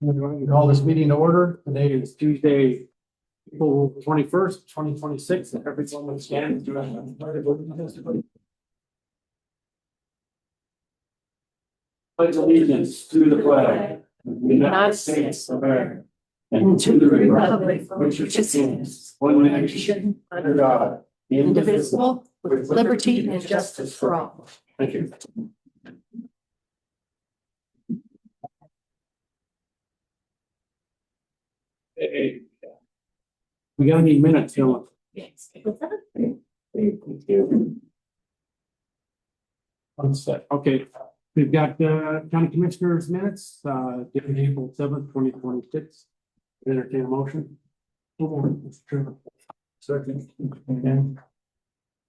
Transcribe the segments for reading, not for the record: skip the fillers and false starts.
I'm going to call this meeting to order. Today is Tuesday, April 21st, 2026. And everyone will stand to pledge allegiance to the flag of the United States of America and to the republic for which it stands, one nation under God, indivisible, with liberty and justice for all. Thank you. Hey, we got any minutes, Dylan? Yes. One sec. Okay, we've got county commissioners minutes, dated April 7th, 2026. Entertain a motion. Mr. Chairman. Second. Okay.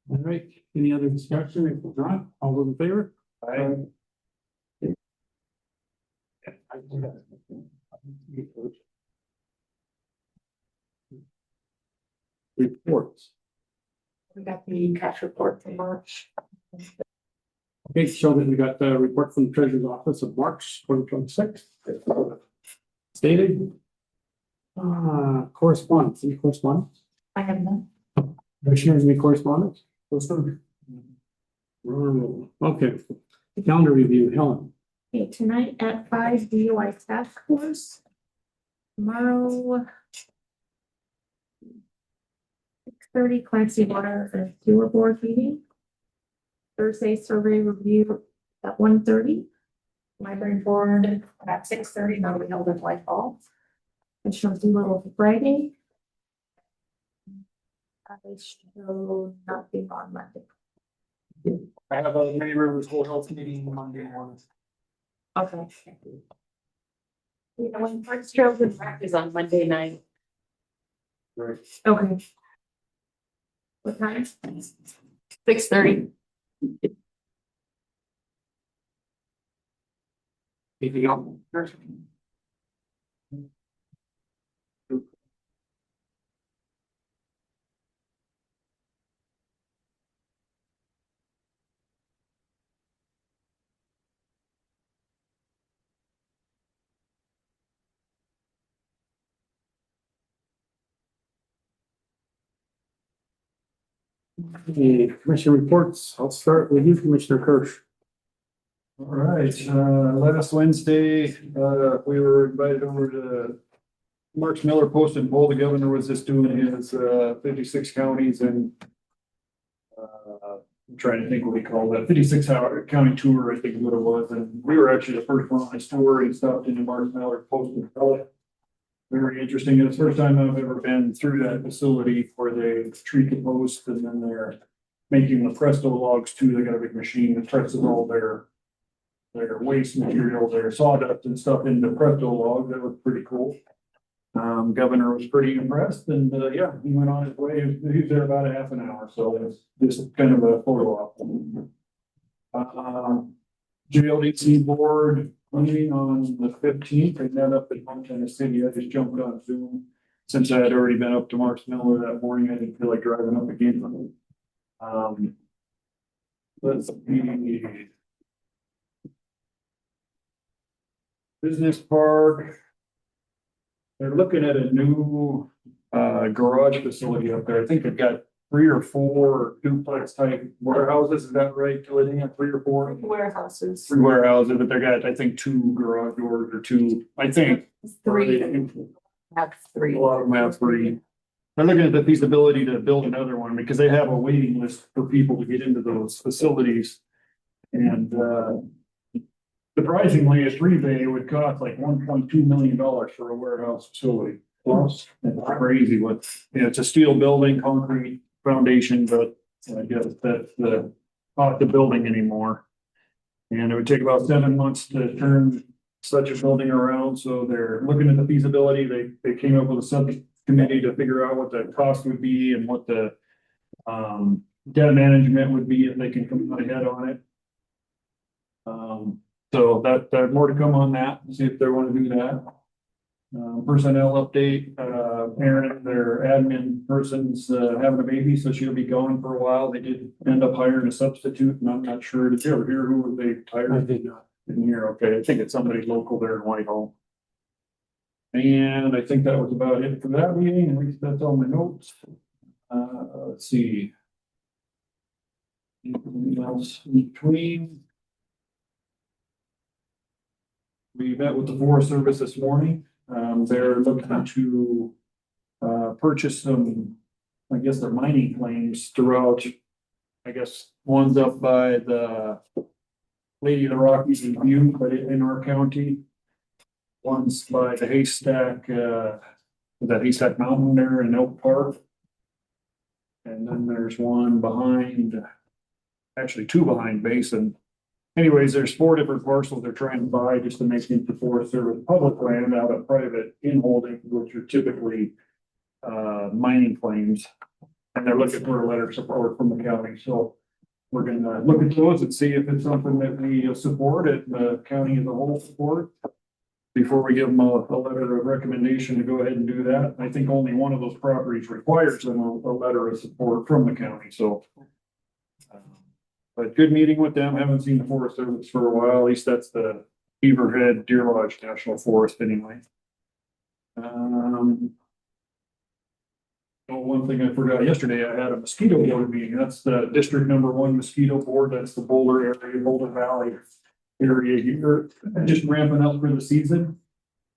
All right, any other discussion? If not, all those in favor? Aye. Reports. We got the cash report for March. Okay, so then we got the report from the Treasurer's Office of March 2026. Stated. Correspondence, any correspondence? I have none. Commissioners, any correspondence? Okay, calendar review, Helen. Okay, tonight at 5, DUI task force. Tomorrow. 6:30, Class C water and sewer board meeting. Thursday, survey review at 1:30. Library board at 6:30, now we held in Whitehall. Commissioner Doolittle Friday. I show nothing on Monday. I have a Many Rivers Whole Health meeting Monday morning. Okay. You know, when Park Trails and Rec is on Monday night. Right. Okay. What time? 6:30. Anything else? The commission reports, I'll start with you, Commissioner Kirsch. All right, last Wednesday, we were invited over to Mark Miller posted poll. The governor was just doing his 56 counties and I'm trying to think what he called that 56-hour county tour, I think is what it was. And we were actually the first one on his tour. He stopped into Mark Miller posted. Very interesting. It's the first time I've ever been through that facility where they treat the post and then they're making the Presto logs too. They got a big machine that presses all their waste material, their sawdust and stuff into Presto logs. That was pretty cool. Governor was pretty impressed and yeah, he went on his way. He was there about a half an hour. So it was just kind of a photo op. JLDC board meeting on the 15th. I met up in Montana City. I just jumped on Zoom since I had already been up to Marks Miller that morning. I didn't feel like driving up again. Let's see. Business park. They're looking at a new garage facility up there. I think they've got 3 or 4 duplex type warehouses. Is that right? 3 or 4 Warehouses. 3 warehouses, but they got, I think, 2 garage doors or 2, I think. 3. Have 3. A lot of them have 3. They're looking at the feasibility to build another one because they have a waiting list for people to get into those facilities. And surprisingly, a 3-bay would cost like $1.2 million for a warehouse facility. Plus, it's crazy what, it's a steel building, concrete foundation, but I guess that's not the building anymore. And it would take about 7 months to turn such a building around. So they're looking at the feasibility. They came up with a subcommittee to figure out what the cost would be and what the debt management would be if they can come ahead on it. So that more to come on that, see if they want to do that. Personnel update, Aaron, their admin person's having a baby, so she'll be gone for a while. They did end up hiring a substitute, and I'm not sure. Did you ever hear who they hired? I did not. Didn't hear, okay. I think it's somebody local there in Whitehall. And I think that was about it for that meeting, at least that's all my notes. Let's see. Anything else in between? We met with the Forest Service this morning. They're looking to purchase some, I guess, their mining claims throughout. I guess one's up by the Lady of the Rockies in Butte, but in our county. One's by the Haystack, that Haystack Mountain there in Oak Park. And then there's one behind, actually two behind Basin. Anyways, there's 4 different parcels they're trying to buy just to make into Forest Service public land out of private inholding, which are typically mining claims. And they're looking for a letter of support from the county. So we're gonna look at those and see if it's something that we support and the county as a whole support. Before we give them a letter of recommendation to go ahead and do that. I think only one of those properties requires them a letter of support from the county, so. But good meeting with them. Haven't seen the Forest Service for a while. At least that's the Beaverhead Deer Lodge National Forest anyway. Oh, one thing I forgot yesterday, I had a mosquito board meeting. That's the district #1 mosquito board. That's the Boulder area, Boulder Valley area here. Just ramping up for the season.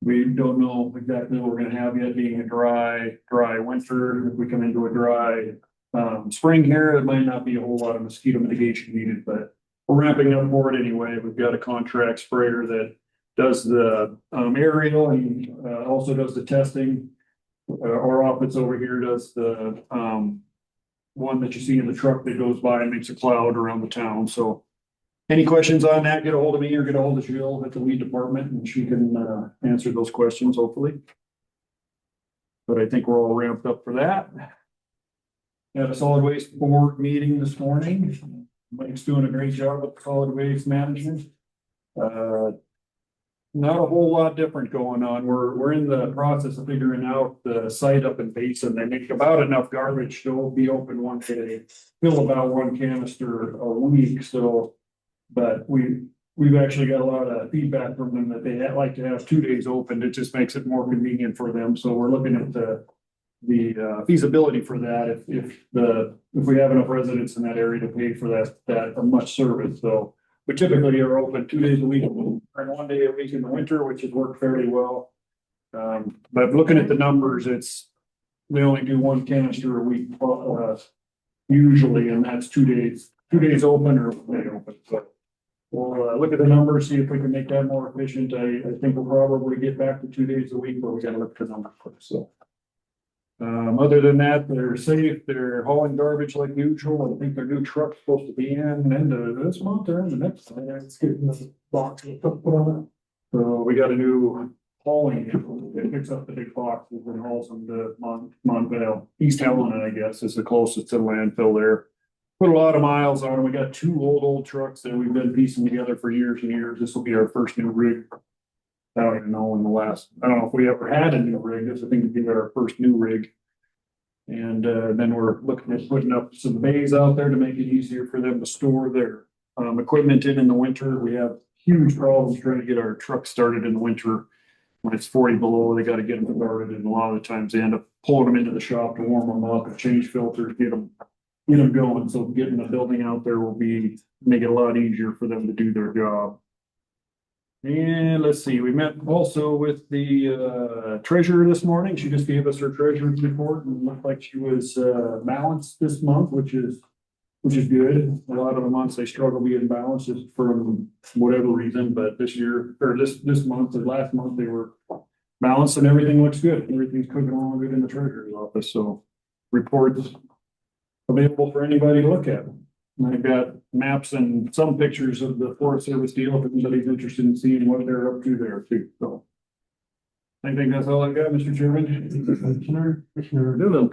We don't know exactly what we're gonna have yet, being a dry winter. If we come into a dry spring here, it might not be a whole lot of mosquito mitigation needed, but we're ramping up for it anyway. We've got a contract sprayer that does the aerial and also does the testing. Our office over here does the one that you see in the truck that goes by and makes a cloud around the town. So any questions on that, get a hold of me or get a hold of Jill at the weed department and she can answer those questions hopefully. But I think we're all ramped up for that. Had a solid waste board meeting this morning. Mike's doing a great job with solid waste management. Not a whole lot different going on. We're in the process of figuring out the site up in Basin. They make about enough garbage to be open one day, fill about 1 canister a week. So, but we've actually got a lot of feedback from them that they like to have 2 days open. It just makes it more convenient for them. So we're looking at the feasibility for that if we have enough residents in that area to pay for that much service. So we typically are open 2 days a week and 1 day a week in the winter, which has worked fairly well. But looking at the numbers, we only do 1 canister a week, usually, and that's 2 days open or 1 day open. So we'll look at the numbers, see if we can make that more efficient. I think we'll probably get back to 2 days a week, but we gotta look at the numbers first. So other than that, they're safe. They're hauling garbage like usual. I think their new truck's supposed to be in end of this month or in the next. It's getting the box put on it. So we got a new hauling. It picks up the big boxes and hauls them to Montvale. East Helena, I guess, is the closest to the landfill there. Put a lot of miles on them. We got 2 old trucks that we've been piecing together for years and years. This will be our first new rig. I don't even know I don't know if we ever had a new rig. This I think would be our first new rig. And then we're looking at putting up some bays out there to make it easier for them to store their equipment in the winter. We have huge problems trying to get our trucks started in the winter. When it's 40 below, they got to get them started. And a lot of the times they end up pulling them into the shop to warm them up and change filters, get them going. So getting the building out there will make it a lot easier for them to do their job. And let's see, we met also with the treasurer this morning. She just gave us her treasurer's report and looked like she was balanced this month, which is good. A lot of the months they struggle being balanced just for whatever reason, but this year or this month or last month they were balanced and everything looks good. Everything's cooking along good in the treasurer's office. So reports available for anybody to look at. And I've got maps and some pictures of the Forest Service deal if anybody's interested in seeing what they're up to there too. So I think that's all I've got, Mr. Chairman. Commissioner Newland.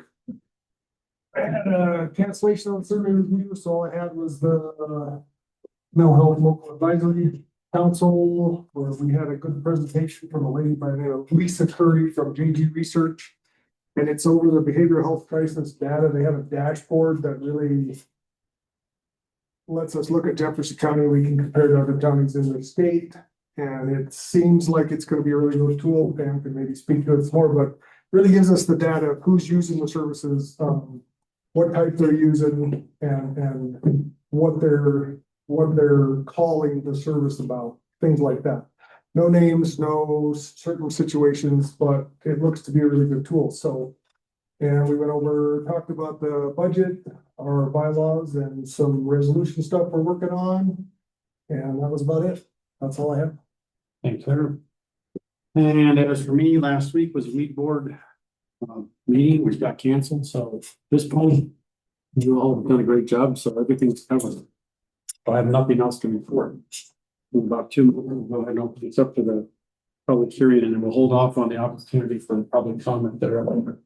I had a cancellation on survey review, so all I had was the mental health local advisory council, where we had a good presentation from a lady by the name of Lisa Curry from JG Research. And it's over the behavioral health crisis data. They have a dashboard that really lets us look at Jefferson County. We can compare to other counties in the state. And it seems like it's gonna be a really good tool. Pam can maybe speak to it more, but really gives us the data of who's using the services, what type they're using and what they're calling the service about, things like that. No names, no certain situations, but it looks to be a really good tool, so. And we went over, talked about the budget, our bylaws and some resolution stuff we're working on. And that was about it. That's all I have. Thanks, sir. And as for me, last week was a weed board meeting, which got canceled, so this point, you all have done a great job, so everything's covered. I have nothing else to report. In about 2 minutes, we'll go ahead and open this up to the public hearing, and then we'll hold off on the opportunity for public comment that are over.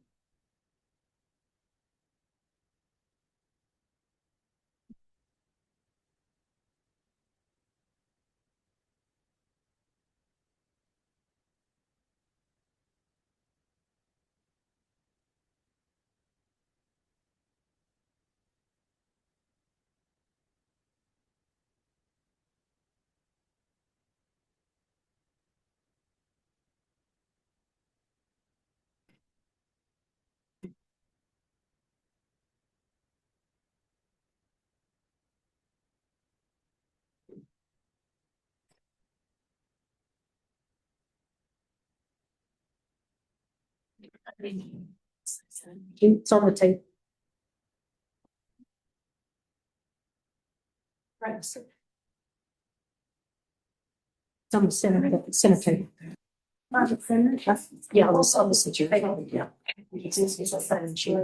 It's on the tape. Right. It's on the center table. On the center? Yeah, on the center. Yeah. It's a sign sheet.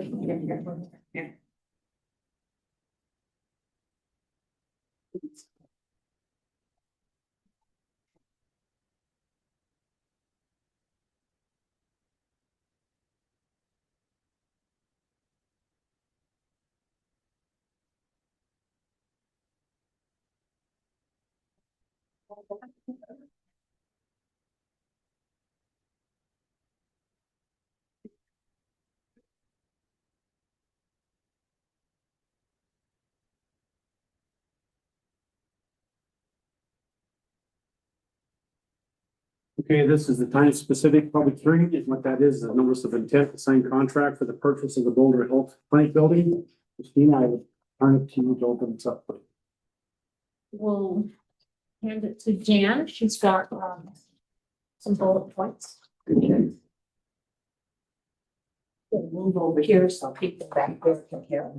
Okay, this is the time-specific public hearing, and what that is a notice of intent to sign contract for the purchase of the Boulder Health Clinic building. Christina, I would turn it to you to open this up. We'll hand it to Jan. She's got some bullet points. We'll move over here so people back there can hear.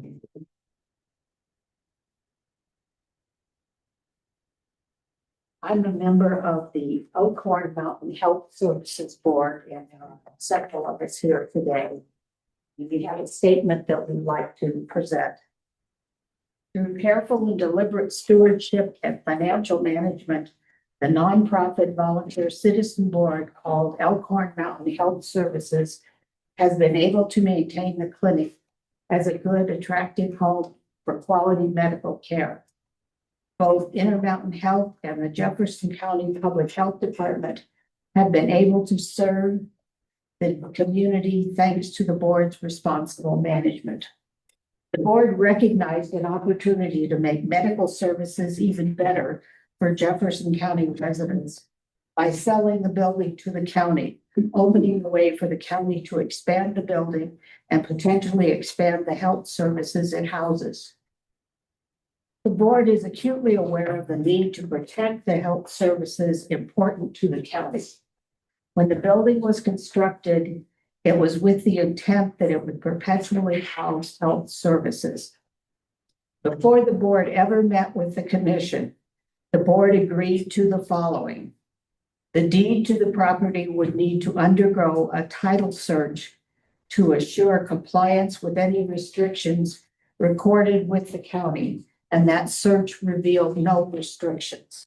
I'm a member of the Elkhorn Mountain Health Services Board, and there are several of us here today. We have a statement that we'd like to present. Through careful and deliberate stewardship and financial management, the nonprofit volunteer citizen board called Elkhorn Mountain Health Services has been able to maintain the clinic as a good, attractive home for quality medical care. Both Intermountain Health and the Jefferson County Public Health Department have been able to serve the community thanks to the board's responsible management. The board recognized an opportunity to make medical services even better for Jefferson County residents by selling the building to the county, opening the way for the county to expand the building and potentially expand the health services it houses. The board is acutely aware of the need to protect the health services important to the county. When the building was constructed, it was with the intent that it would perpetually house health services. Before the board ever met with the commission, the board agreed to the following. The deed to the property would need to undergo a title search to assure compliance with any restrictions recorded with the county, and that search revealed no restrictions.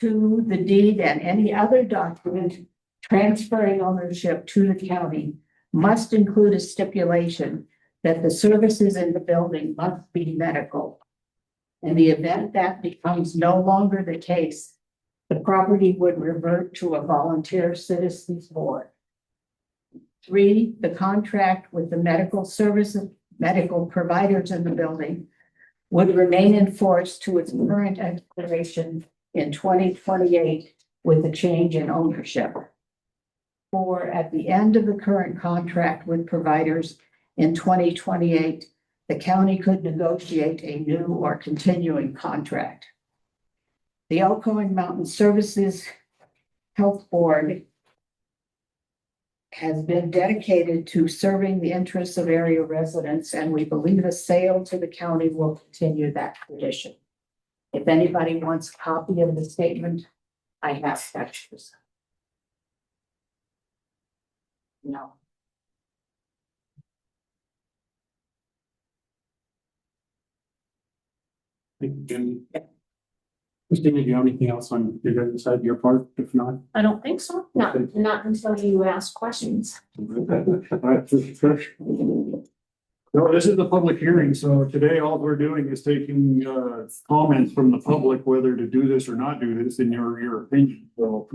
2, the deed and any other document transferring ownership to the county must include a stipulation that the services in the building must be medical. In the event that becomes no longer the case, the property would revert to a volunteer citizens board. 3, the contract with the medical providers in the building would remain in force to its current expiration in 2028 with a change in ownership. 4, at the end of the current contract with providers in 2028, the county could negotiate a new or continuing contract. The Elkhorn Mountain Services Health Board has been dedicated to serving the interests of area residents, and we believe a sale to the county will continue that tradition. If anybody wants a copy of the statement, I have extras. No. Thank you, Jim. Christina, do you have anything else on your side, your part? If not. I don't think so. Not until you ask questions. All right, Trish. No, this is the public hearing, so today all we're doing is taking comments from the public, whether to do this or not do this in your opinion. So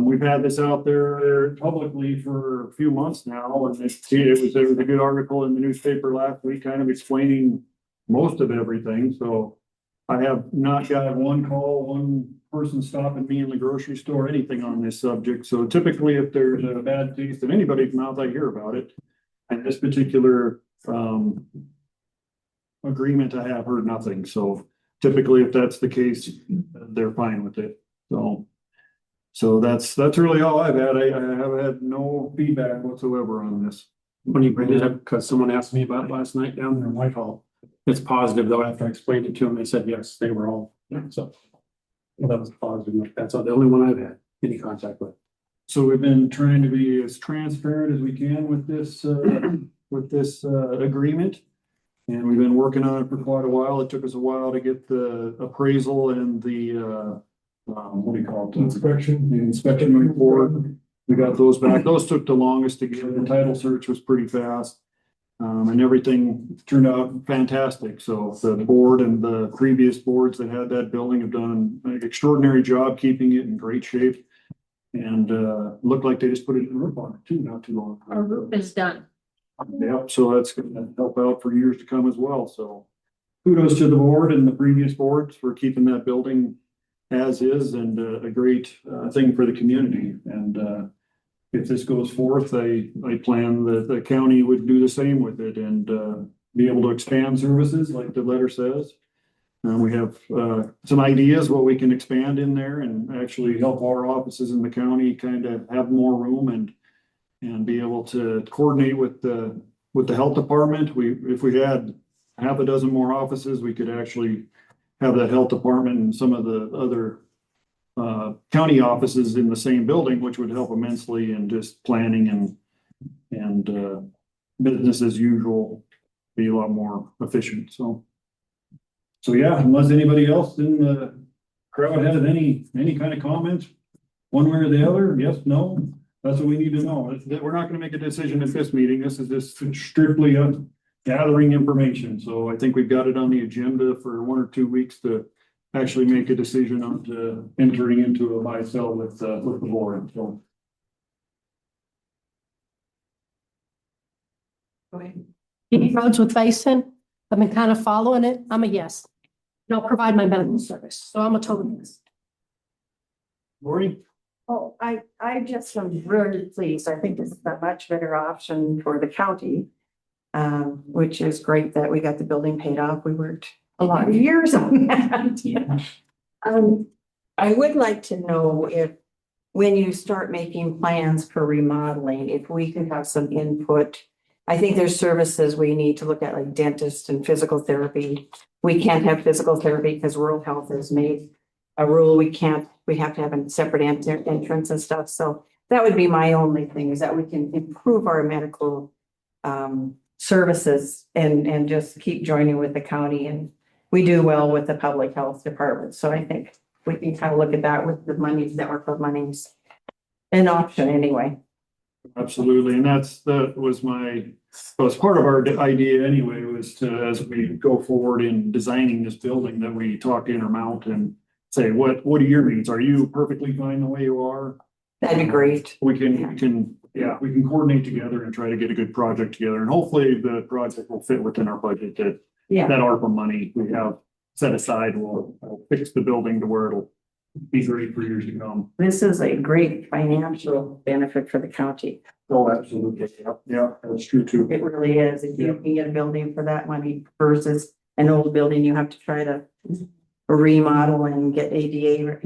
we've had this out there publicly for a few months now, and there was a good article in the newspaper last week kind of explaining most of everything. So I have not got one call, one person stopping me in the grocery store, anything on this subject. So typically if there's a bad taste in anybody's mouth, I hear about it. And this particular agreement, I have heard nothing. So typically if that's the case, they're fine with it. So that's really all I've had. I have had no feedback whatsoever on this. When you bring it up, because someone asked me about it last night down there in Whitehall. It's positive though, after I explained it to them, they said, yes, they were all, so. Well, that was positive. That's the only one I've had any contact with. So we've been trying to be as transparent as we can with this agreement. And we've been working on it for quite a while. It took us a while to get the appraisal and the, what do you call it? The inspection report. We got those back. Those took the longest to get. The title search was pretty fast. And everything turned out fantastic. So the board and the previous boards that had that building have done an extraordinary job keeping it in great shape. And looked like they just put it in the roof on it too, not too long ago. Our roof is done. Yep, so that's gonna help out for years to come as well. So kudos to the board and the previous boards for keeping that building as is, and a great thing for the community. And if this goes forth, I plan that the county would do the same with it and be able to expand services like the letter says. We have some ideas what we can expand in there and actually help our offices in the county kind of have more room and be able to coordinate with the health department. If we had half a dozen more offices, we could actually have that health department and some of the other county offices in the same building, which would help immensely in just planning and business as usual, be a lot more efficient. So yeah, unless anybody else in the crowd has any kind of comments, one way or the other, yes, no, that's what we need to know. We're not gonna make a decision at this meeting. This is just strictly gathering information. So I think we've got it on the agenda for 1 or 2 weeks to actually make a decision on entering into a buy-sell with the board. So. Any roads with basin? I've been kind of following it. I'm a yes. They'll provide my medical service, so I'm a total yes. Lori? Oh, I just am really pleased. I think this is a much better option for the county. Which is great that we got the building paid off. We worked a lot of years on that. I would like to know if, when you start making plans for remodeling, if we could have some input. I think there's services we need to look at, like dentist and physical therapy. We can't have physical therapy because rural health has made a rule. We have to have a separate entrance and stuff. So that would be my only thing, is that we can improve our medical services and just keep joining with the county, and we do well with the public health department. So I think we can kind of look at that with the monies, network of monies, an option anyway. Absolutely, and that was part of our idea anyway, was to, as we go forward in designing this building, that we talk to Intermount and say, what are your needs? Are you perfectly fine the way you are? That'd be great. We can coordinate together and try to get a good project together, and hopefully the project will fit within our budget. That ARPA money, we have set aside will fix the building to where it'll be great for years to come. This is a great financial benefit for the county. Oh, absolutely. Yeah, that's true too. It really is. If you can get a building for that money versus an old building, you have to try to remodel and get ADA,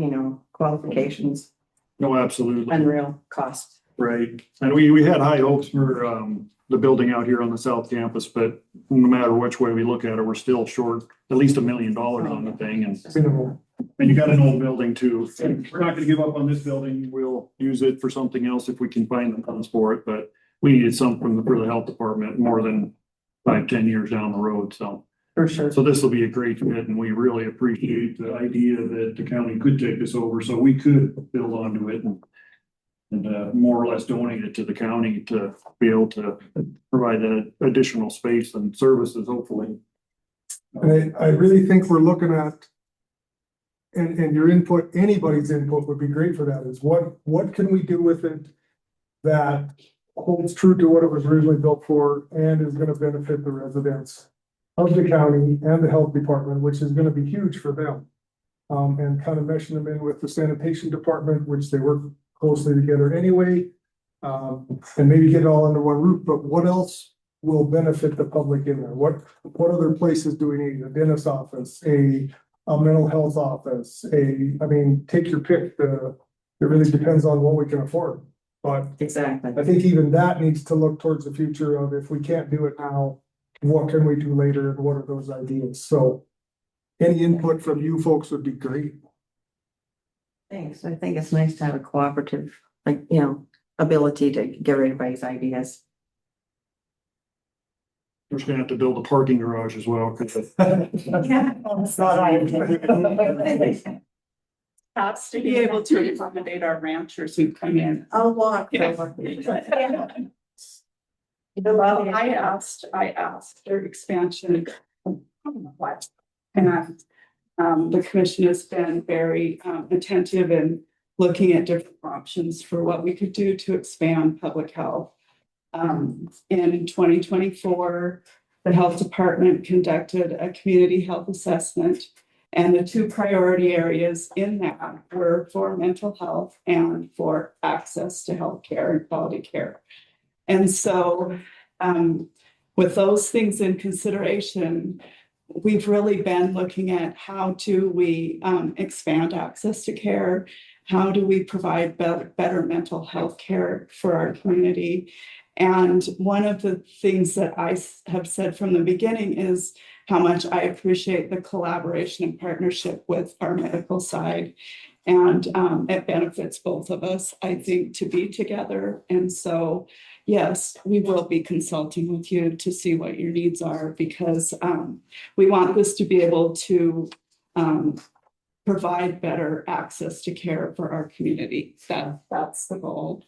qualifications, No, absolutely. unreal cost. Right. And we had high hopes for, the building out here on the south campus, but no matter which way we look at it, we're still short at least $1 million on the thing. And you got an old building too. We're not gonna give up on this building. We'll use it for something else if we can find the funds for it, but we needed something for the health department more than 5-10 years down the road, so. For sure. So this will be a great fit, and we really appreciate the idea that the county could take this over, so we could build onto it and more or less donate it to the county to be able to provide that additional space and services, hopefully. And I really think we're looking at, and your input, anybody's input would be great for that, is what can we do with it that holds true to what it was originally built for and is gonna benefit the residents of the county and the health department, which is gonna be huge for them. And kind of meshing them in with the sanitation department, which they work closely together anyway. And maybe get it all under one roof, but what else will benefit the public in there? What other places do we need? A dentist's office, a mental health office, take your pick. It really depends on what we can afford. But Exactly. I think even that needs to look towards the future of if we can't do it now, what can we do later and what are those ideas? So any input from you folks would be great. Thanks. I think it's nice to have a cooperative, ability to get everybody's ideas. We're just gonna have to build a parking garage as well, because Yeah. Has to be able to accommodate our ranchers who come in. I'll walk. Yeah. Well, I asked their expansion. What? And the commission has been very attentive in looking at different options for what we could do to expand public health. In 2024, the health department conducted a community health assessment. And the two priority areas in that were for mental health and for access to healthcare and quality care. And so with those things in consideration, we've really been looking at how do we expand access to care? How do we provide better mental health care for our community? And one of the things that I have said from the beginning is how much I appreciate the collaboration and partnership with our medical side. And it benefits both of us, I think, to be together. And so, yes, we will be consulting with you to see what your needs are, because we want this to be able to provide better access to care for our community. That's the goal.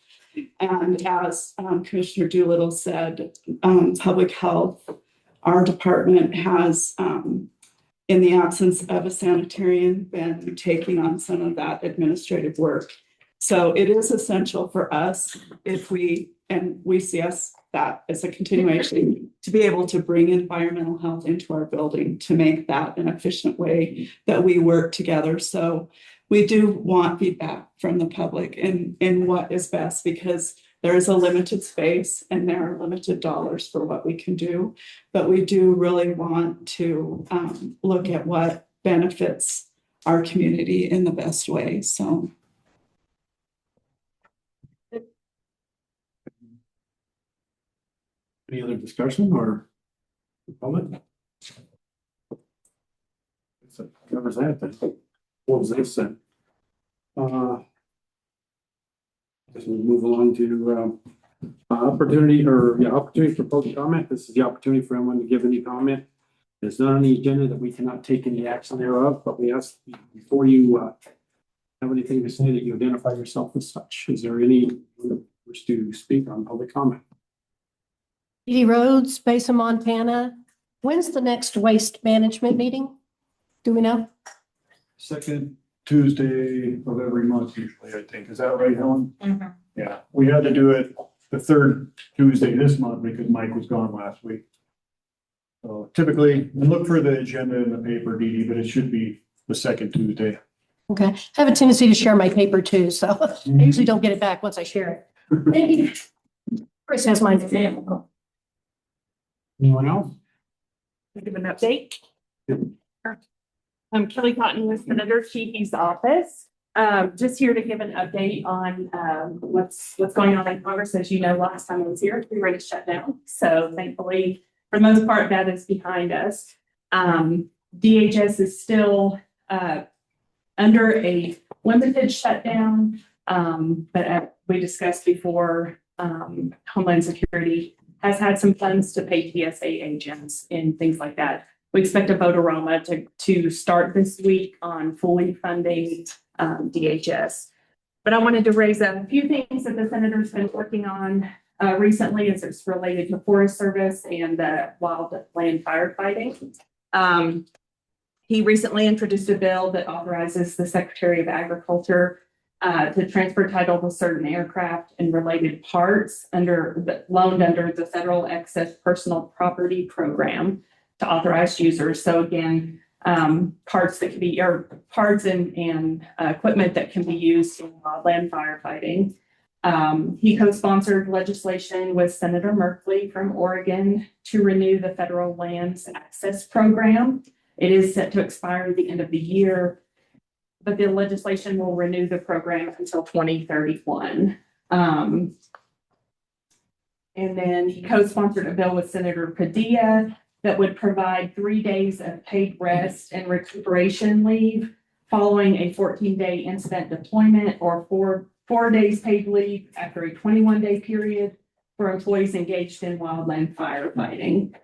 And as Commissioner Doolittle said, public health, our department has, in the absence of a sanitarian, been taking on some of that administrative work. So it is essential for us if we see us that as a continuation to be able to bring environmental health into our building to make that an efficient way that we work together. So we do want feedback from the public in what is best, because there is a limited space and there are limited dollars for what we can do. But we do really want to look at what benefits our community in the best way. So. Any other discussion or comment? So covers that then. What was this then? Guess we'll move along to opportunity for public comment. This is the opportunity for anyone to give any comment. It's not on the agenda that we cannot take any action thereof, but we ask before you have anything to say that you identify yourself as such. Is there any wish to speak on public comment? Edie Rhodes, Basin, Montana. When's the next waste management meeting? Do we know? second Tuesday of every month usually, I think. Is that right, Helen? Yeah, we had to do it the third Tuesday this month because Mike was gone last week. So typically, we look for the agenda in the paper, Dee Dee, but it should be the second Tuesday. Okay, I have a tendency to share my paper too, so I usually don't get it back once I share it. Thank you. Chris has mine. Anyone else? Give an update. I'm Kelly Cotton with Senator Sheehy's office. Just here to give an update on what's going on in Congress. As you know, last time I was here, we were in a shutdown. So thankfully, for the most part, that is behind us. DHS is still under a limited shutdown. But as we discussed before, Homeland Security has had some funds to pay TSA agents and things like that. We expect a vote-a-roma to start this week on fully funding DHS. But I wanted to raise a few things that the senator's been working on recently as it's related to Forest Service and wildland firefighting. He recently introduced a bill that authorizes the Secretary of Agriculture to transfer title to certain aircraft and related parts loaned under the Federal Excess Personal Property Program to authorized users. So again, parts that can be, or parts and equipment that can be used in wildland firefighting. He co-sponsored legislation with Senator Merkley from Oregon to renew the Federal Lands Access Program. It is set to expire at the end of the year, but the legislation will renew the program until 2031. And then he co-sponsored a bill with Senator Padilla that would provide 3 days of paid rest and recuperation leave following a 14-day incident deployment, or four days paid leave after a 21-day period for employees engaged in wildland firefighting.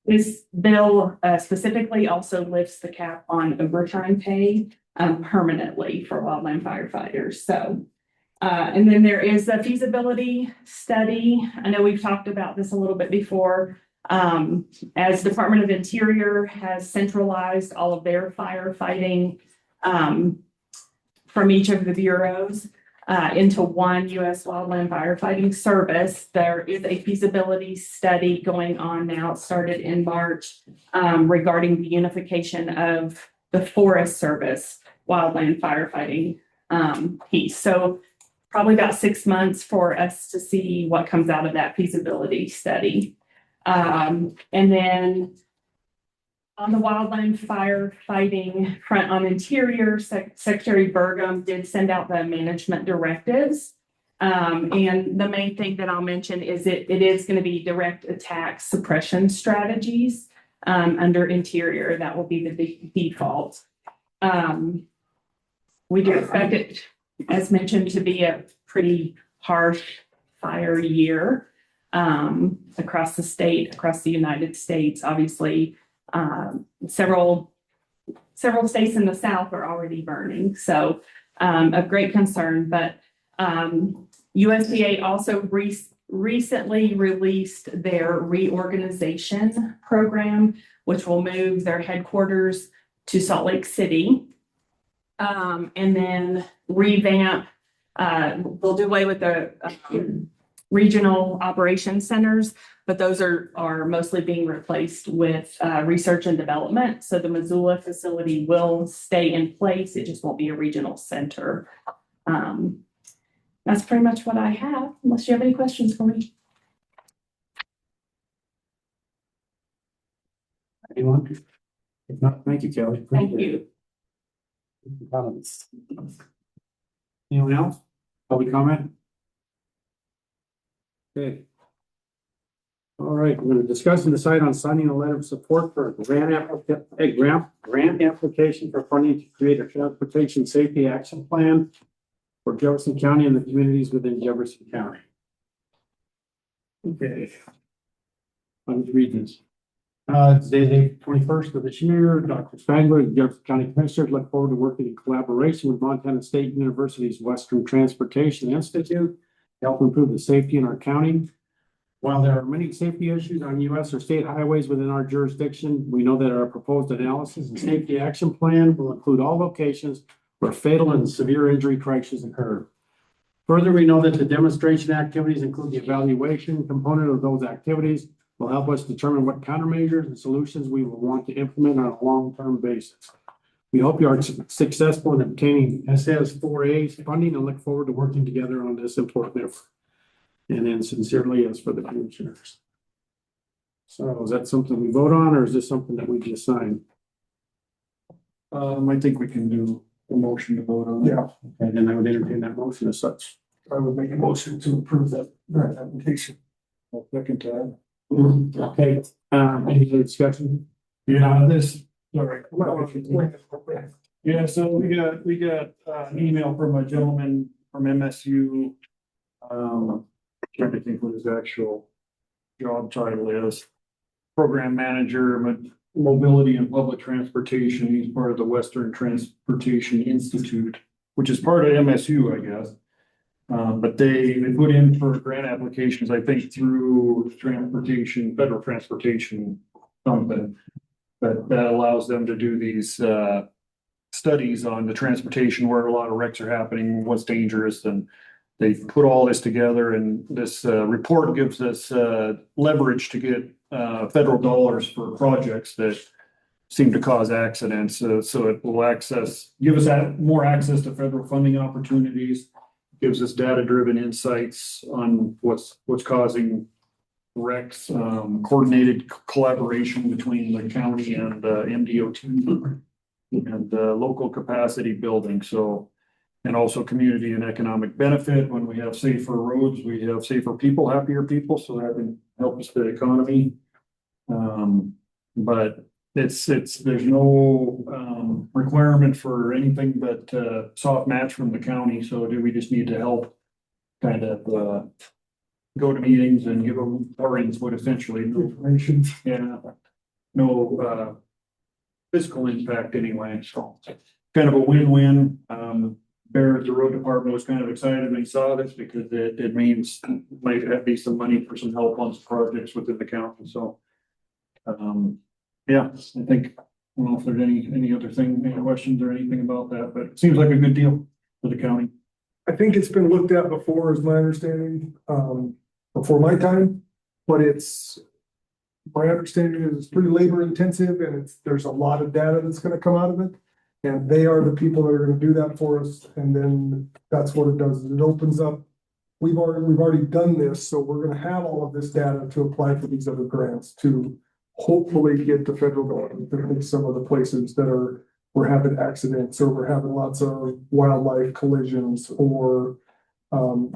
This bill specifically also lifts the cap on overtime pay permanently for wildland firefighters. So, and then there is a feasibility study. I know we've talked about this a little bit before. As Department of Interior has centralized all of their firefighting from each of the bureaus into one U.S. Wildland Firefighting Service, there is a feasibility study going on now. It started in March regarding the unification of the Forest Service wildland firefighting piece. So probably about 6 months for us to see what comes out of that feasibility study. And then on the wildland firefighting front on Interior, Secretary Burgum did send out the management directives. And the main thing that I'll mention is it is going to be direct attack suppression strategies under Interior. That will be the default. We do expect it, as mentioned, to be a pretty harsh fire year across the state, across the United States. Obviously, several states in the South are already burning, so of great concern. But USDA also recently released their reorganization program, which will move their headquarters to Salt Lake City, and then revamp. They'll do away with the regional operation centers, but those are mostly being replaced with research and development. So the Missoula facility will stay in place. It just won't be a regional center. That's pretty much what I have, unless you have any questions for me. Anyone? If not, thank you, Kelly. Thank you. Anyone else? Public comment? Okay. All right, we're going to discuss and decide on signing a letter of support for a grant application for funding to create a transportation safety action plan for Jefferson County and the communities within Jefferson County. Okay. Let me read this. Today's April 21st of this year. Dr. Spangler, the Jefferson County Commissioners, look forward to working in collaboration with Montana State University's Western Transportation Institute to help improve the safety in our county. While there are many safety issues on U.S. or state highways within our jurisdiction, we know that our proposed analysis and safety action plan will include all locations where fatal and severe injury crashes occur. Further, we know that the demonstration activities include the evaluation component of those activities, will help us determine what countermeasures and solutions we will want to implement on a long-term basis. We hope you are successful in obtaining SS4A's funding and look forward to working together on this important effort. And then sincerely, as for the commissioners. So is that something we vote on, or is this something that we just signed? I think we can do a motion to vote on. Yeah, And then I would entertain that motion as such. I would make a motion to approve that grant application. I'll second that. Okay, any other discussion? Yeah, sorry. Well, Yeah, so we got an email from a gentleman from MSU. Trying to think what his actual job title is. Program manager, mobility and public transportation. He's part of the Western Transportation Institute, which is part of MSU, I guess. But they put in for grant applications, I think, through federal transportation something. That allows them to do these studies on the transportation where a lot of wrecks are happening, what's dangerous, and they put all this together, and this report gives us leverage to get federal dollars for projects that seem to cause accidents. So it will give us more access to federal funding opportunities, gives us data-driven insights on what's causing wrecks, coordinated collaboration between the county and MDOT and local capacity building. So, and also community and economic benefit. When we have safer roads, we have safer people, happier people, so that can help us the economy. But there's no requirement for anything but soft match from the county. So do we just need to help kind of go to meetings and give them our input essentially? information. Yeah, no physical impact anyway, so kind of a win-win. Barrett, the road department, was kind of excited when he saw this because it means might be some money for some help on some projects within the county, so. Yeah, I think, I don't know if there's any other thing, any questions or anything about that, but it seems like a good deal for the county. I think it's been looked at before, is my understanding, before my time, but my understanding is it's pretty labor intensive and there's a lot of data that's gonna come out of it. And they are the people that are gonna do that for us, and then that's what it does, it opens up. We've already done this, so we're gonna have all of this data to apply for these other grants to hopefully get the federal government to fix some of the places that we're having accidents, or we're having lots of wildlife collisions, or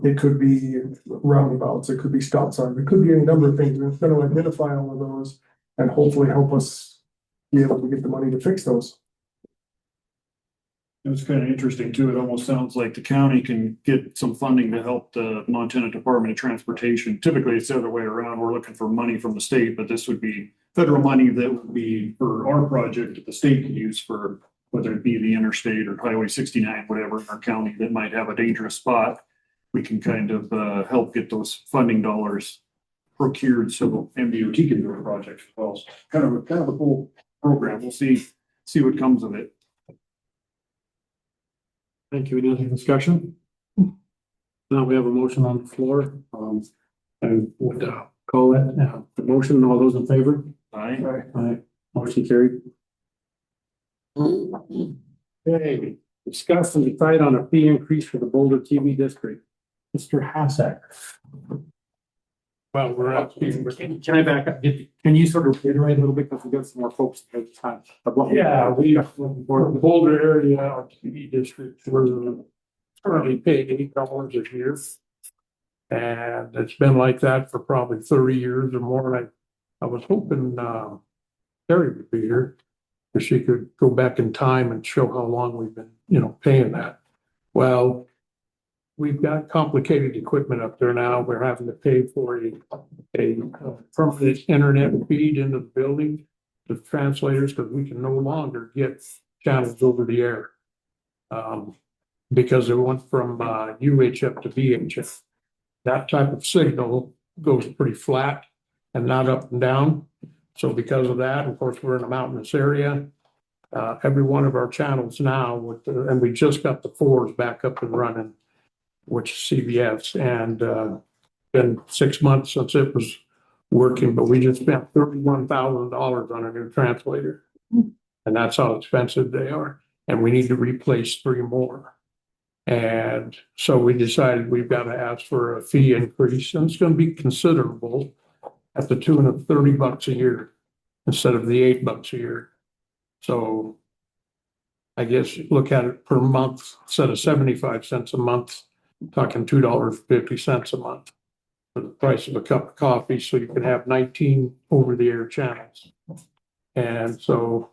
it could be roundabouts, it could be stop signs, it could be any number of things. And it's gonna identify all of those and hopefully help us be able to get the money to fix those. It was kind of interesting too. It almost sounds like the county can get some funding to help the Montana Department of Transportation. Typically, it's the other way around. We're looking for money from the state, but this would be federal money that would be for our project that the state could use for whether it be the interstate or Highway 69, whatever in our county that might have a dangerous spot. We can kind of help get those funding dollars procured so MDOT can do a project as well. So kind of a cool program. We'll see what comes of it. Thank you. Any other discussion? Now we have a motion on the floor. I would call it the motion. All those in favor? Aye. Motion carried. Okay, discuss and decide on a fee increase for the Boulder TV district. Mr. Hassack. Well, we're up. Can I back up? Can you sort of reiterate a little bit because we got some more folks at the time? Yeah, we, for the Boulder area, our TV district, we're currently paying $8 a year. And it's been like that for probably 30 years or more. And I was hoping, Terry would be here, if she could go back in time and show how long we've been, paying that. Well, we've got complicated equipment up there now. We're having to pay for a permanent internet feed into the building, the translators, because we can no longer get channels over the air. Because it went from UHF to VHF. That type of signal goes pretty flat and not up and down. So because of that, of course, we're in a mountainous area. Every one of our channels now, and we just got the 4s back up and running, which is CBS, and been 6 months since it was working, but we just spent $31,000 on a new translator. And that's how expensive they are, and we need to replace 3 more. And so we decided we've got to ask for a fee increase, and it's gonna be considerable at the tune of $30 a year instead of the $8 a year. So I guess look at it per month, instead of 75 cents a month, talking $2.50 a month for the price of a cup of coffee, so you can have 19 over-the-air channels. And so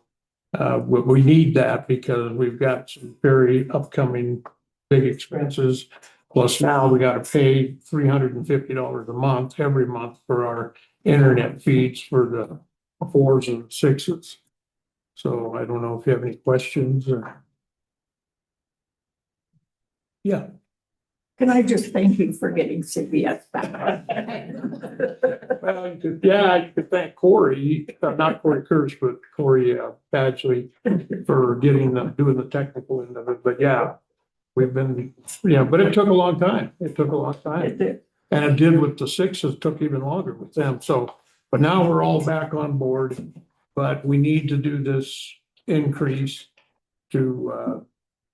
we need that because we've got some very upcoming big expenses. Plus now we got to pay $350 a month, every month, for our internet feeds for the 4s and 6s. So I don't know if you have any questions or. Yeah. Can I just thank you for getting CBS back? Well, you could thank Corey, not Corey Kurz, but Corey Badgley for doing the technical end of it. But yeah, we've been, but it took a long time. It took a long time. It did. And it did with the 6s, took even longer with them. So, but now we're all back on board, but we need to do this increase to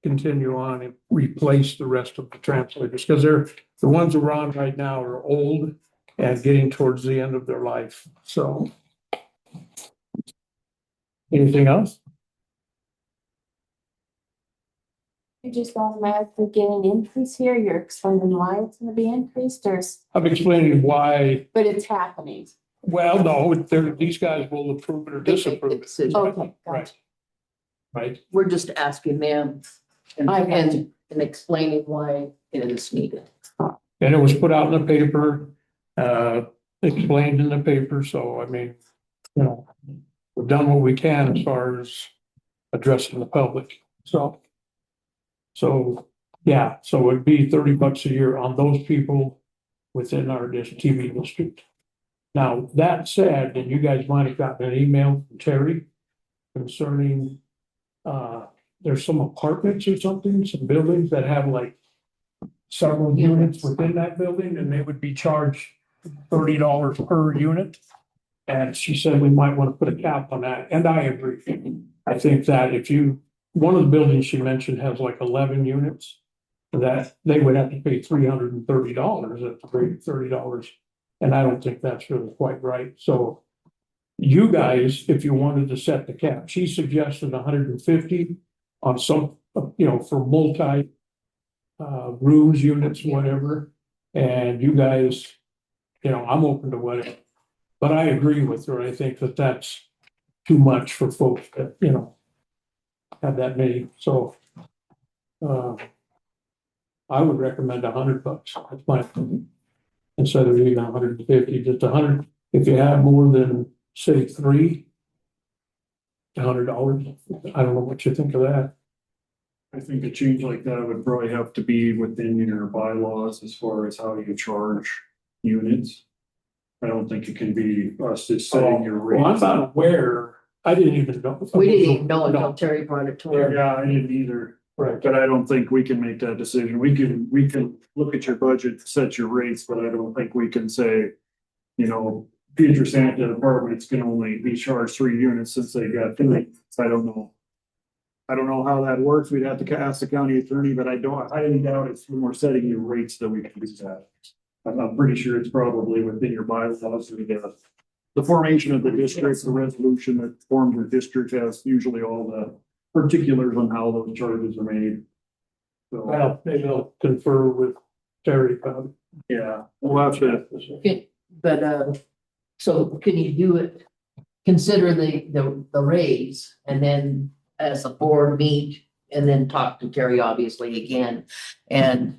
continue on and replace the rest of the translators, because the ones we're on right now are old and getting towards the end of their life. So. Anything else? You just automatically get an increase here, you're explaining why it's gonna be increased, I'm explaining why, but it's happening. well, no, these guys will approve it or disapprove it. Okay, Right. gotcha. Right. We're just asking them and, I got and explaining why it is needed. And it was put out in the paper, explained in the paper, so I mean, we've done what we can as far as addressing the public, so. So, yeah, so it'd be $30 a year on those people within our TV district. Now, that said, and you guys might have gotten an email from Terry concerning, there's some apartments or something, some buildings that have like several units within that building, and they would be charged $30 per unit. And she said we might want to put a cap on that, and I agree. I think that one of the buildings she mentioned has like 11 units, that they would have to pay $330 at the rate of $30. And I don't think that's really quite right. So you guys, if you wanted to set the cap, she suggested 150 on some, for multi rooms, units, whatever. And you guys, I'm open to whatever, but I agree with her. I think that that's too much for folks that, have that many. So I would recommend $100. That's my opinion. Instead of even 150, just 100. If you have more than, say, 3, $100. I don't know what you think of that. I think a change like that would probably have to be within your bylaws as far as how you charge units. I don't think it can be us just setting your rate. Well, I'm not aware. I didn't even know. We didn't even know until Terry brought it to her. Yeah, I didn't either. Right. But I don't think we can make that decision. We can look at your budget, set your rates, but I don't think we can say, Peter Santa apartments can only be charged 3 units since they got 2. I don't know. I don't know how that works. We'd have to ask the county attorney, but I highly doubt it's when we're setting your rates that we can do that. I'm pretty sure it's probably within your bylaws. The formation of the district, the resolution that forms the district has usually all the particulars on how those charges are made. So, Well, maybe I'll confer with Terry about it. yeah, we'll have to. But, so can you do it, consider the raise, and then as a board meet, and then talk to Terry obviously again, and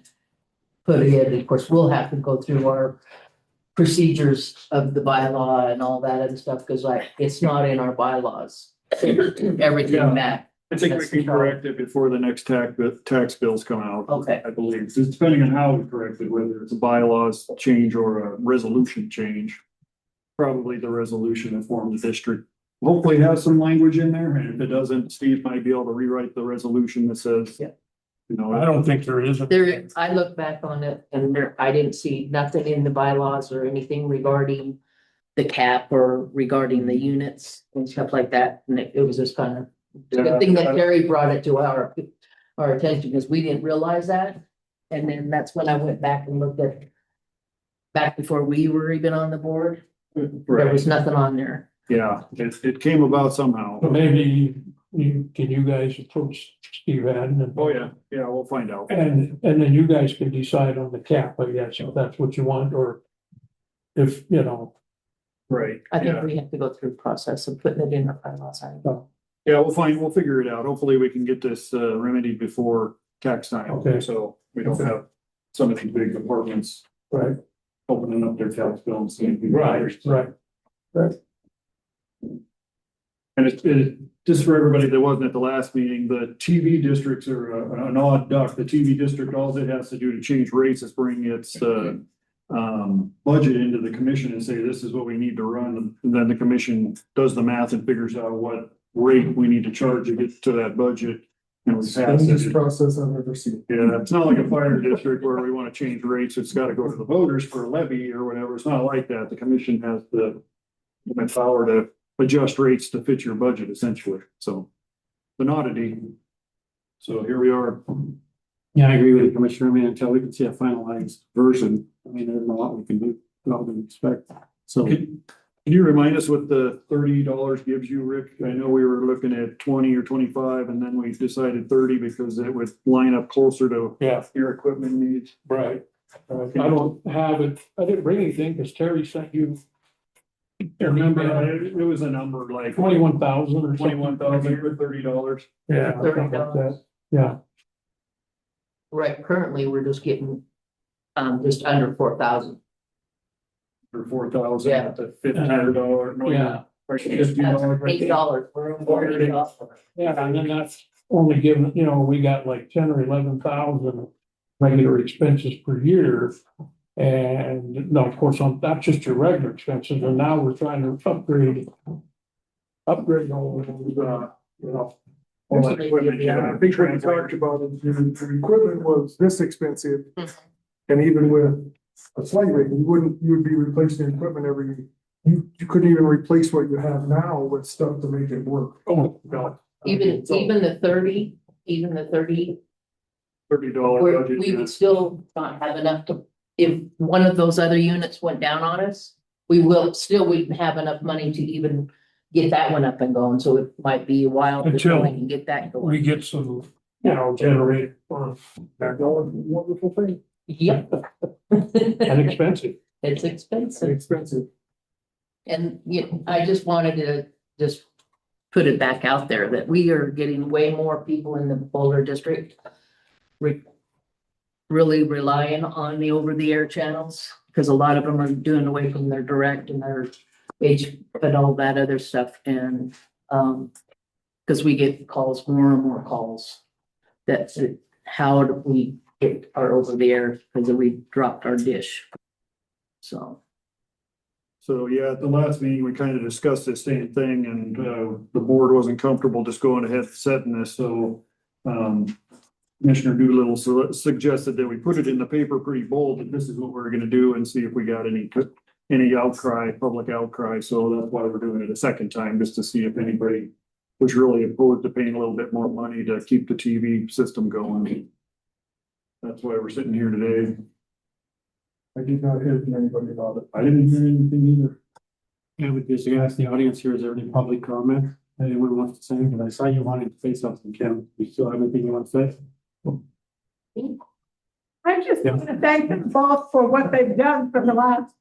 put it in, of course, we'll have to go through our procedures of the bylaw and all that other stuff, because it's not in our bylaws. Everything that. I think we can correct it before the next tax bills come out. Okay. I believe, it's depending on how we correct it, whether it's a bylaws change or a resolution change. Probably the resolution that forms the district hopefully has some language in there, and if it doesn't, Steve might be able to rewrite the resolution that says. Yeah. I don't think there is. I look back on it and I didn't see nothing in the bylaws or anything regarding the cap or regarding the units and stuff like that. And it was just kind of, it's a good thing that Terry brought it to our attention because we didn't realize that. And then that's when I went back and looked at back before we were even on the board. There was nothing on there. Yeah, it came about somehow. So maybe can you guys approach Steve Adden and? Oh, yeah, we'll find out. And then you guys can decide on the cap, I guess, if that's what you want, or if, you know. Right. I think Yeah. we have to go through the process of putting it in our bylaws. Yeah, we'll figure it out. Hopefully we can get this remedied before tax time. Okay. So we don't have some of these big apartments Right. opening up their tax bill and seeing. Right. And it, just for everybody that wasn't at the last meeting, the TV districts are an odd duck. The TV district, all it has to do to change rates is bring its budget into the commission and say, this is what we need to run. And then the commission does the math and figures out what rate we need to charge to get to that budget. And we pass This it. process I've ever seen. Yeah, it's not like a fire district where we want to change rates. It's got to go to the voters for a levy or whatever. It's not like that. The commission has the power to adjust rates to fit your budget essentially. So an oddity. So here we are. Yeah, I agree with you, Commissioner. I mean, until we can see a finalized version, I mean, there's not a lot we can do, not we can expect. So Can you remind us what the $30 gives you, Rick? I know we were looking at 20 or 25 and then we decided 30 because it would line up closer to Yeah, your equipment needs. right. I don't have it, I didn't bring anything because Terry sent you. Remember, It was a number like 21,000 or something. 21,000 for $30. Yeah. something like that. Yeah, Right, currently, we're just getting, just under 4,000. For 4,000 Yeah. at the $1,500. yeah, Or $50. $8. We're over $8. yeah, and then that's only given, you know, we got like 10 or 11,000 regular expenses per year. And no, of course, that's just your regular expenses, and now we're trying to upgrade all of those, you know. All that equipment, I think what we talked about is the equipment was this expensive. And even with a slight rate, you would be replacing equipment you couldn't even replace what you have now with stuff to make it work. Oh, God. Even the 30, $30 where budget. we would still not have enough to, if one of those other units went down on us, we'd have enough money to even get that one up and going, so it might be a while before Until we can get that We going. get some, you know, generate for that wonderful thing, Yep. and expensive. It's expensive. Expensive. And I just wanted to just put it back out there that we are getting way more people in the Boulder district. Really relying on the over-the-air channels, because a lot of them are doing away from their direct and their and all that other stuff, and because we get calls, more and more calls. That's it. How do we get our over-the-air, because we dropped our dish. So. So, yeah, at the last meeting, we kind of discussed the same thing and the board wasn't comfortable just going ahead and setting this, so Commissioner Doolittle suggested that we put it in the paper pretty bold, that this is what we're gonna do and see if we got any outcry, public outcry. So that's why we're doing it a second time, just to see if anybody was really opposed to paying a little bit more money to keep the TV system going. That's why we're sitting here today. I did not hear from anybody about it. I didn't hear anything either. I would just ask the audience here, is there any public comment anyone wants to say? Because I saw you wanted to say something, Kim. You still have anything you want to say? I just want to thank them both for what they've done for the last,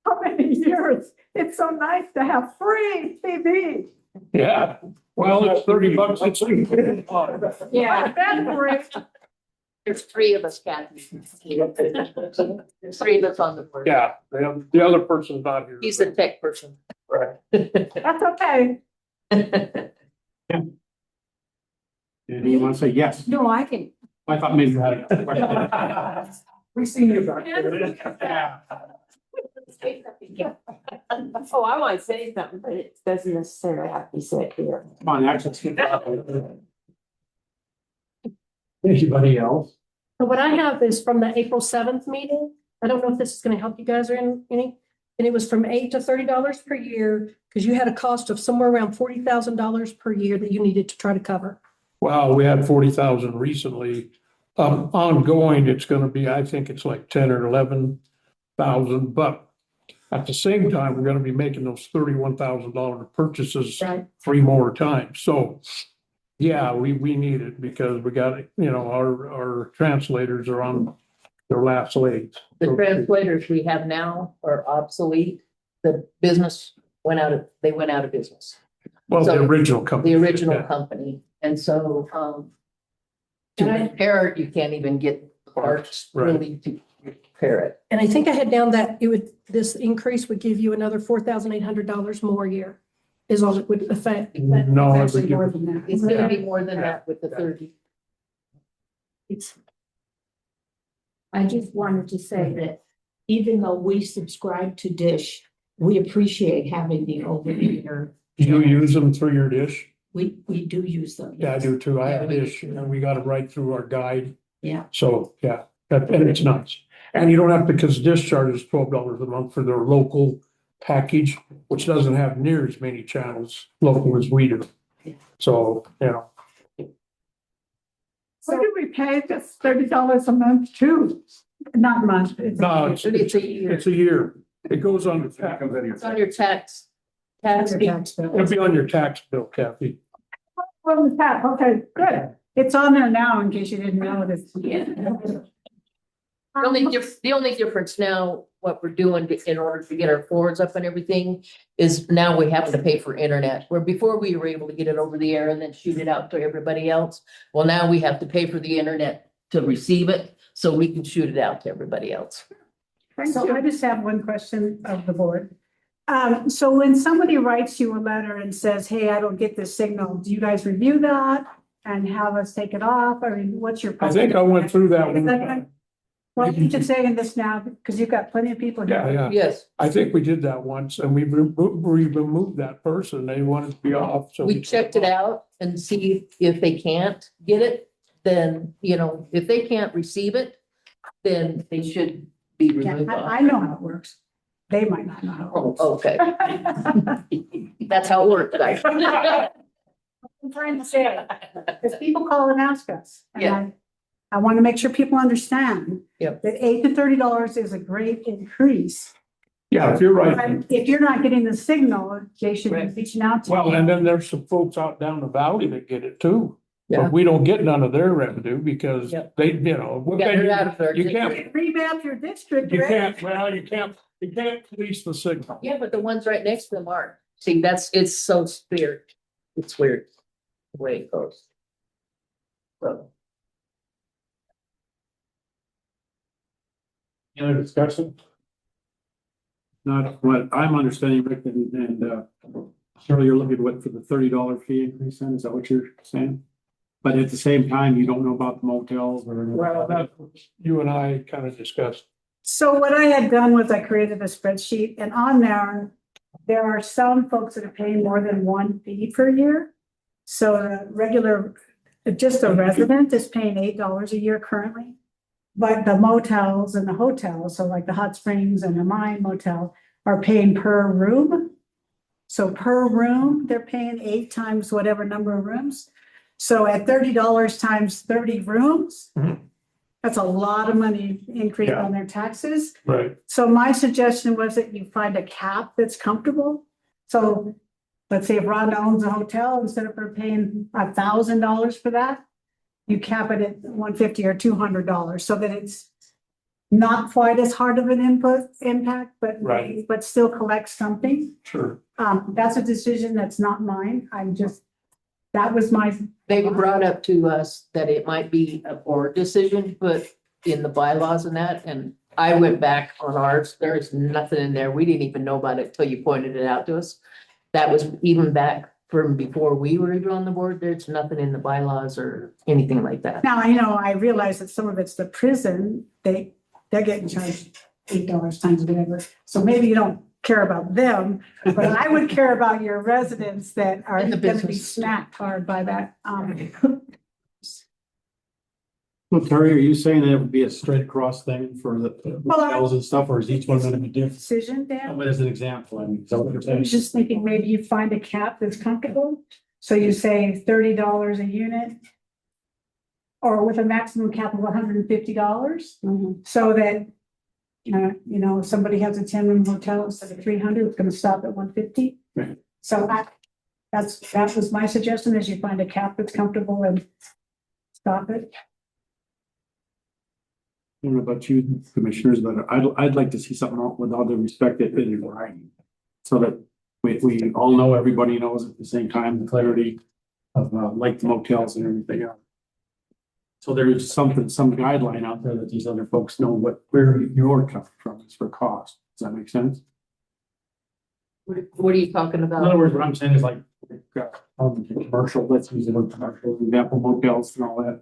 how many years? It's so nice to have free TV. Yeah, well, it's $30. Yeah. That's great. There's three of us, Kathy. There's three of us on the board. Yeah, the other person's not here. He's the tech person. Right. That's okay. Anything you want to say? Yes. No, I can. I thought maybe you had a question. We seen you back there. Oh, I want to say something, but it doesn't necessarily have to be said here. Come on, actually. Anybody else? So what I have is from the April 7th meeting. I don't know if this is gonna help you guys or any. And it was from $8 to $30 per year, because you had a cost of somewhere around $40,000 per year that you needed to try to cover. Wow, we had 40,000 recently. Ongoing, it's gonna be, I think it's like 10 or 11,000, but at the same time, we're gonna be making those $31,000 purchases Right. 3 more times. So yeah, we need it because we got, our translators are on their last legs. The translators we have now are obsolete. The business they went out of business, Well, the So, original company. the original yeah. company. And so, to repair it, you can't even get parts Right. really to repair it. And I think I had down that this increase would give you another $4,800 more a year is all it would affect. No, It's it would actually give- more than that. It's gonna be more than that with the 30. I just wanted to say that even though we subscribe to Dish, we appreciate having the over-the-air. Do you use them through your dish? We do use them. Yeah, I do too. I have Yeah, we do dish too. and we got it right through our guide. Yeah. So, yeah, and it's nice. And you don't have to, because dish charges $12 a month for their local package, which doesn't have near as many channels local as we do. So, What do we pay? Just $30 a month too? Not much. no, it's It's a year. a year. It goes on, It's on your tax bill. it'll be on your tax bill, Kathy. Well, the tap, okay, good. It's on there now in case you didn't notice. The only difference now, what we're doing in order to get our floors up and everything is now we have to pay for internet, where before we were able to get it over the air and then shoot it out to everybody else. Well, now we have to pay for the internet to receive it, so we can shoot it out to everybody else. So I just have one question of the board. So when somebody writes you a letter and says, hey, I don't get this signal, do you guys review that and have us take it off? I mean, what's your? I think I went through that Is one that time. right? Well, you should say in this now, because you've got plenty of people here. Yeah. Yes, I think we did that once and we removed that person. They wanted to be off, so. we checked it out and see if they can't get it, then, if they can't receive it, then they should be Yeah, removed. I know how it works. They might not know how it Oh, works. okay, that's how it works, guys. I'm trying to say, because people call and ask us. and Yeah. I want to make sure people understand. Yep. That $8 to $30 is a great increase. Yeah, if you're right. But if you're not getting the signal, they should be Right. reaching out to you. Well, and then there's some folks out down the valley that get it too. Yeah. But we don't get none of their revenue because Yep. they, Yeah, they're out of there. you can't, Revamp your district. you Rick. can't, well, you can't police the signal. Yeah, but the ones right next to them aren't. See, it's so weird. It's weird the way it goes. So, Any other discussion? Not what I'm understanding, Rick, and Shirley, you're looking for the $30 fee increase, then, is that what you're saying? But at the same time, you don't know about the motels or. Well, that's what you and I kind of discussed. So what I had done was I created a spreadsheet and on there are some folks that are paying more than one fee per year. So just a resident is paying $8 a year currently. But the motels and the hotels, so like the Hot Springs and the Mine Motel are paying per room. So per room, they're paying 8 times whatever number of rooms. So at $30 times 30 rooms, Mhm. that's a lot of money increase Yeah. on their taxes. Right. So my suggestion was that you find a cap that's comfortable. So let's say if Rhonda owns a hotel, instead of her paying $1,000 for that, you cap it at $150 or $200 so that it's not quite as hard of an impact, Right. but still collect something. Sure. That's a decision that's not mine. That was my. they brought up to us that it might be a board decision to put in the bylaws and that, and I went back on ours. There's nothing in there. We didn't even know about it until you pointed it out to us. That was even back from before we were even on the board. There's nothing in the bylaws or anything like that. Now, I realize that some of it's the prison, they're getting charged $8 times whatever. So maybe you don't care about them, but I would care about your residents that are In the gonna be business. smacked hard by that. So Terry, are you saying that it would be a straight across thing for the Well, hotels and stuff, or is each one gonna be different? Decision, Dan? But as an example, I mean, so what you're I saying. was just thinking maybe you find a cap that's comfortable, so you say $30 a unit. Or with a maximum cap of $150, so that. If somebody has a 10-room hotel instead of 300, it's gonna stop at 150. Right. So that was my suggestion, is you find a cap that's comfortable and stop it. I don't know about you, commissioners, but I'd like to see something with all due respect that is in writing. So that we all know, everybody knows at the same time, the clarity of like the motels and everything else. So there is some guideline out there that these other folks know where you're coming from is for cost. Does that make sense? What are you talking In about? other words, what I'm saying is like, commercial, let's use the word commercial, example, motels and all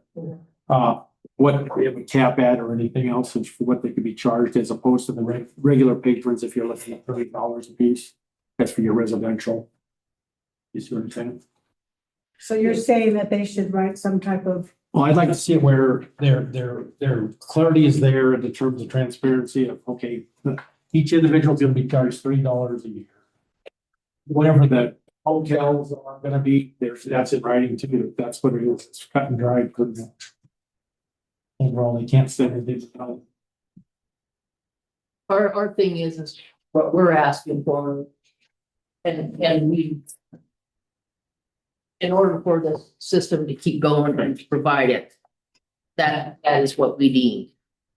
that. What we have a cap at or anything else is for what they could be charged as opposed to the regular patrons, if you're looking at $30 a piece. That's for your residential. You see what I'm saying? So you're saying that they should write some type of, Well, I'd like to see it where their clarity is there in the terms of transparency of, okay, each individual is gonna be charged $30 a year. Whatever the hotels are gonna be, that's in writing too. That's what it is. It's cut and dried pretty much. Overall, they can't say anything about it. Our thing is what we're asking for. And we. In order for the system to keep going and to provide it. That is what we need.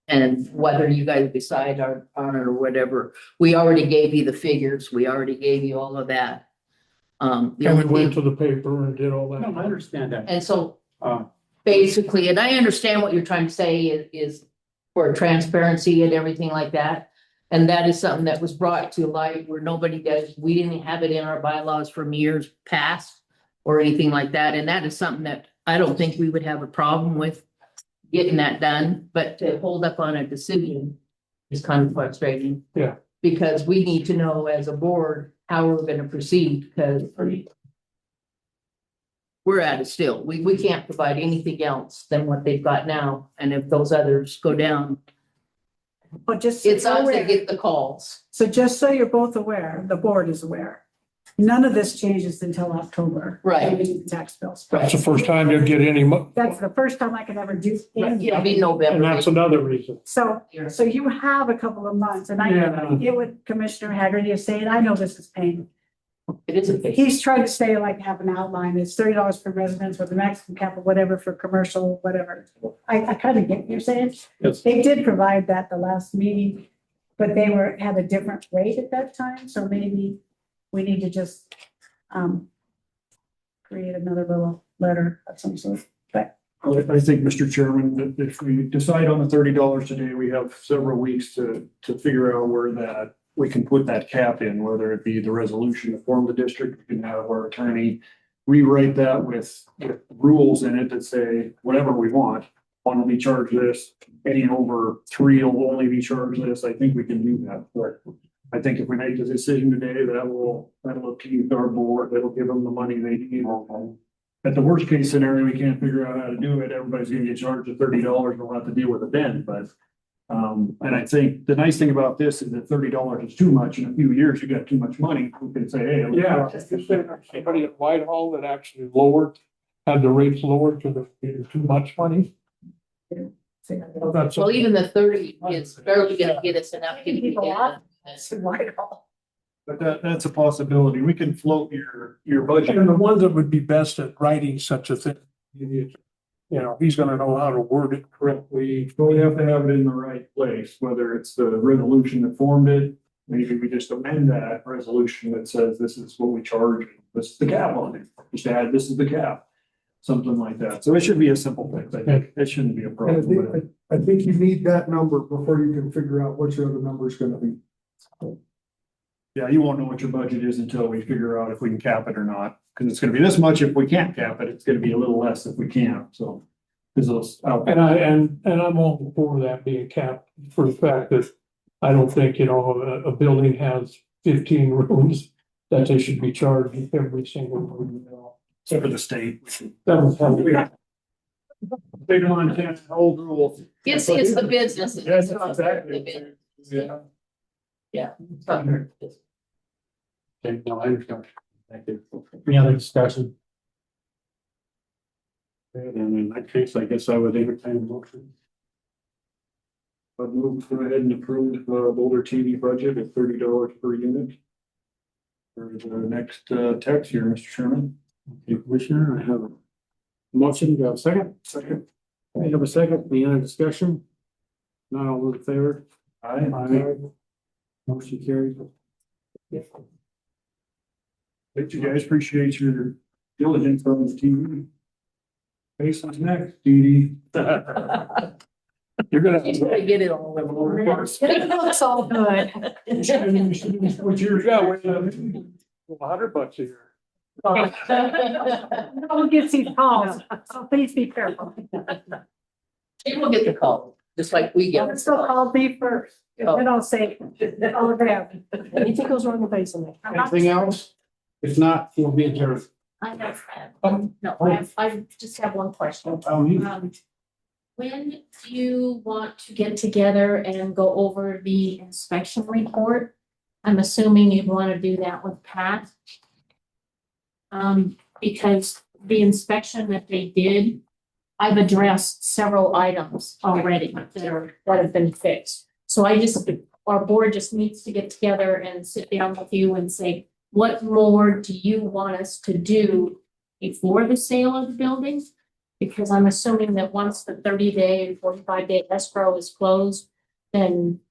And whether you guys decide on it or whatever, we already gave you the figures, we already gave you all of that. The And we only went to thing, the paper and did all No, that. I understand that. and so basically, and I understand what you're trying to say is for transparency and everything like that. And that is something that was brought to light where nobody does, we didn't have it in our bylaws from years past or anything like that. And that is something that I don't think we would have a problem with getting that done, but to hold up on a decision is kind of frustrating. Yeah. Because we need to know as a board how we're gonna proceed, because we're at it still. We can't provide anything else than what they've got now. And if those others go down, but just. it's us that get the calls. So just so you're both aware, the board is aware, none of this changes until October. Right. The tax bills. That's the first time you'll get any That's the first time I can ever do anything. It'll be November. and that's another reason. So you have a couple of months, and I Yeah. get what Commissioner Haggerty is saying, I know this is pain. It is a big. He's trying to say, like, have an outline, it's $30 for residents with the maximum cap of whatever for commercial, whatever. I kind of get what you're saying. Yes. They did provide that the last meeting, but they had a different rate at that time, so maybe we need to just create another little letter of some sort, but. I think, Mr. Chairman, that if we decide on the $30 today, we have several weeks to figure out where that, we can put that cap in, whether it be the resolution to form the district, we can have our attorney rewrite that with rules in it that say whatever we want. One will be charged this, any over three will only be charged this. I think we can do that. But I think if we make the decision today, that'll appease our board, that'll give them the money they need. At the worst case scenario, we can't figure out how to do it. Everybody's gonna get charged at $30. We'll have to deal with it then, but. And I think the nice thing about this is that $30 is too much. In a few years, you got too much money. We can say, hey. Yeah, somebody at Whitehall that actually had the rates lowered to too much money. That's Well, even the 30 is barely gonna get us enough to get Whitehall. But that's a possibility. We can float your budget. And the ones that would be best at writing such a thing, he's gonna know how to word it correctly. So we have to have it in the right place, whether it's the resolution that formed it. Maybe we just amend that resolution that says this is what we charge, this is the cap on it. Just add, this is the cap, something like that. So it should be a simple fix. I think it shouldn't be a And problem. I think you need that number before you can figure out what your other number is gonna be. Yeah, you won't know what your budget is until we figure out if we can cap it or not. Cause it's gonna be this much if we can't cap it. It's gonna be a little less if we can, so. Cause those, And I'm all for that being capped for the fact that I don't think, a building has 15 rooms that they should be charged every single room. except for the state. That was how we. Big Montana, old rules. It's the business. Yes, exactly. Yeah. Yeah. Okay, no, I understand. Thank you. Any other discussion? And in that case, I guess I would entertain a motion. I'd move to go ahead and approve Boulder TV budget at $30 per unit. For the next tax year, Mr. Chairman. Okay, Commissioner, I have a motion. Do you have a second? Second. I have a second. Any other discussion? Not all in favor? Aye. Motion carried. Thank you guys, appreciate your diligence on the TV. Mason's next, Dee Dee. You're gonna. He's gonna get it all over. It looks all good. What year? Yeah, $100 a year. No one gets these calls, so please be careful. He will get the call, just like we get. Still called me first, then I'll say, oh, damn. Anything goes wrong with Basin. Anything else? If not, we'll be adjourned. I have, I just have one question. When do you want to get together and go over the inspection report? I'm assuming you'd want to do that with Pat. Because the inspection that they did, I've addressed several items already that have been fixed. So our board just needs to get together and sit down with you and say, what more do you want us to do before the sale of the building? Because I'm assuming that once the 30-day and 45-day escrow is closed, then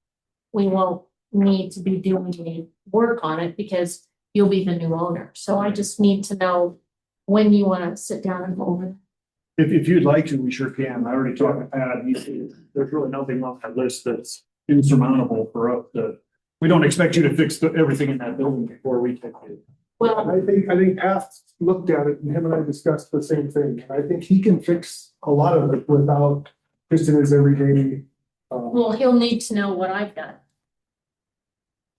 we won't need to be doing any work on it because you'll be the new owner. So I just need to know when you want to sit down and go over. If you'd like to, we sure can. I already talked to Pat. There's really nothing on that list that's insurmountable for us to. We don't expect you to fix everything in that building before we take it. Well, I think Pat looked at it and him and I discussed the same thing. I think he can fix a lot of it without just in his everyday. well, he'll need to know what I've done.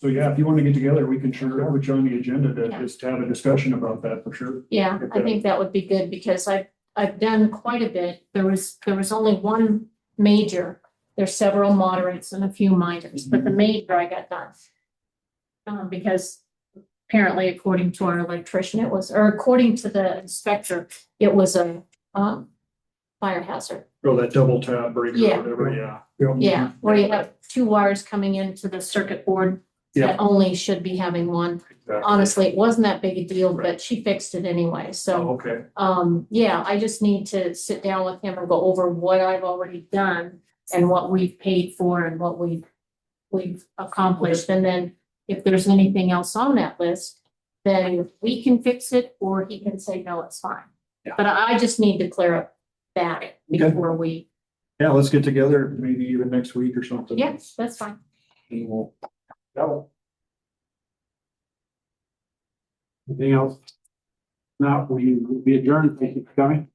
So yeah, if you want to get together, we can sure put you on the agenda to Yeah. just have a discussion about that for sure. Yeah, I think that would be good because I've done quite a bit. There was only one major. There's several moderates and a few minors, but the major I got done. Because apparently according to our electrician, according to the inspector, it was a fire hazard. Oh, that double tap breaker Yeah. or whatever, yeah. Yeah, where you have two wires coming into the circuit board that only should be having one. Exactly. Honestly, it wasn't that big a deal, but she fixed it anyway, so. Oh, okay. Yeah, I just need to sit down with him and go over what I've already done and what we've paid for and what we've accomplished. And then if there's anything else on that list, then we can fix it or he can say, no, it's fine. Yeah. But I just need to clear up that before we, Yeah, let's get together, maybe even next week or something. yes, that's fine. And we'll. Anything else? Now, we will be adjourned. Thank you for coming.